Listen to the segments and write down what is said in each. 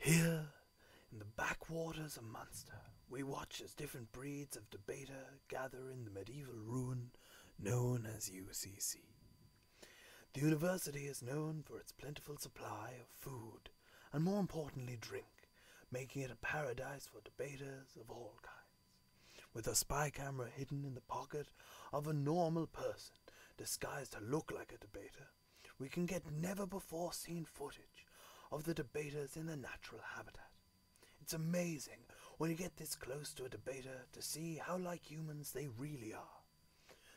Here, in the backwaters of Munster, we watch as different breeds of debater gather in the medieval ruin known as UCC. The university is known for its plentiful supply of food and, more importantly, drink, making it a paradise for debaters of all kinds. With a spy camera hidden in the pocket of a normal person disguised to look like a debater, we can get never-before-seen footage of the debaters in their natural habitat. It's amazing when you get this close to a debater to see how like humans they really are.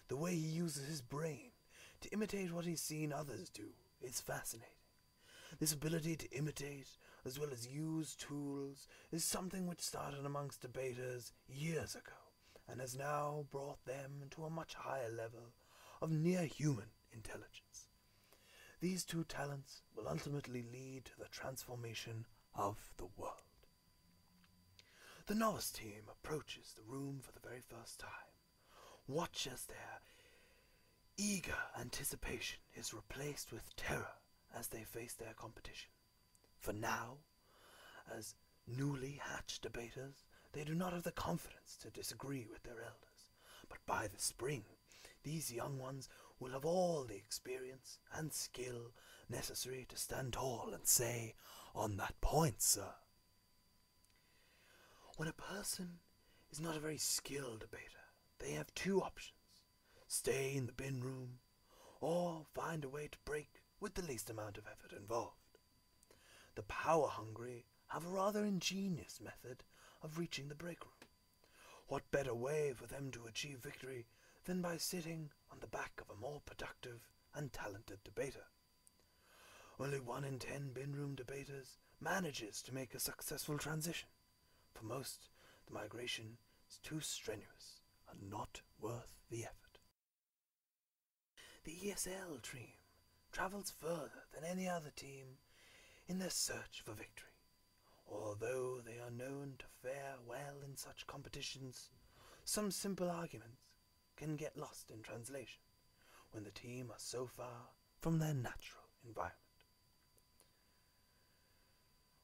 The way he uses his brain to imitate what he's seen others do is fascinating. This ability to imitate as well as use tools is something which started amongst debaters years ago and has now brought them to a much higher level of near-human intelligence. These two talents will ultimately lead to the transformation of the world. The novice team approaches the room for the very first time. Watch as their eager anticipation is replaced with terror as they face their competition. For now, as newly hatched debaters, they do not have the confidence to disagree with their elders. But by the spring, these young ones will have all the experience and skill necessary to stand tall and say, "On that point, sir." When a person is not a very skilled debater, they have two options: stay in the bin room, or find a way to break with the least amount of effort involved. The power-hungry have a rather ingenious method of reaching the break room. What better way for them to achieve victory than by sitting on the back of a more productive and talented debater? Only 1 in 10 bin room debaters manages to make a successful transition. For most, the migration is too strenuous and not worth the effort. The ESL team travels further than any other team in their search for victory. Although they are known to fare well in such competitions, some simple arguments can get lost in translation when the team are so far from their natural environment.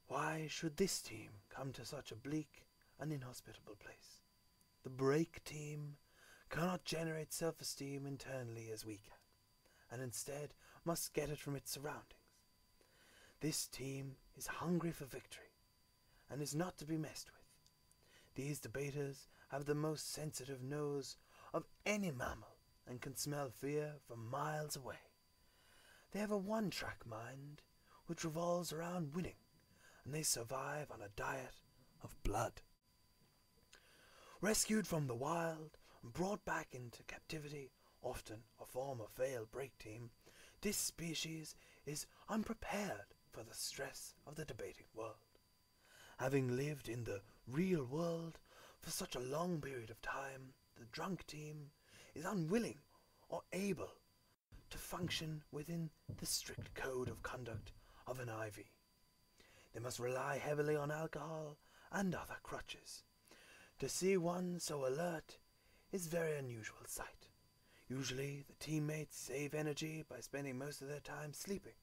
Why should this team come to such a bleak and inhospitable place? The break team cannot generate self-esteem internally as we can, and instead must get it from its surroundings. This team is hungry for victory and is not to be messed with. These debaters have the most sensitive nose of any mammal and can smell fear from miles away. They have a one-track mind which revolves around winning, and they survive on a diet of blood. Rescued from the wild and brought back into captivity, often a former failed break team, this species is unprepared for the stress of the debating world. Having lived in the real world for such a long period of time, the drunk team is unwilling or able to function within the strict code of conduct of an IV. They must rely heavily on alcohol and other crutches. To see one so alert is a very unusual sight. Usually the teammates save energy by spending most of their time sleeping.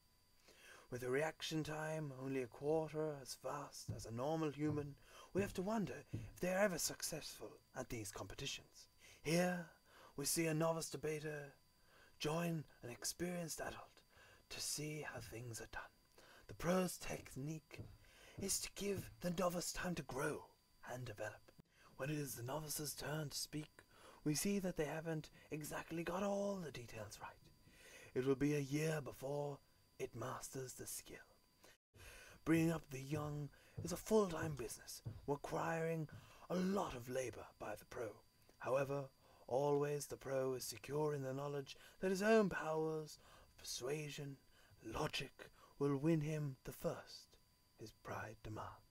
With a reaction time only a quarter as fast as a normal human, we have to wonder if they are ever successful at these competitions. Here we see a novice debater join an experienced adult to see how things are done. The pro's technique is to give the novice time to grow and develop. When it is the novice's turn to speak, we see that they haven't exactly got all the details right. It will be a year before it masters the skill. Bringing up the young is a full-time business, requiring a lot of labor by the pro. However, always the pro is secure in the knowledge that his own powers of persuasion, logic, will win him the first his pride demands.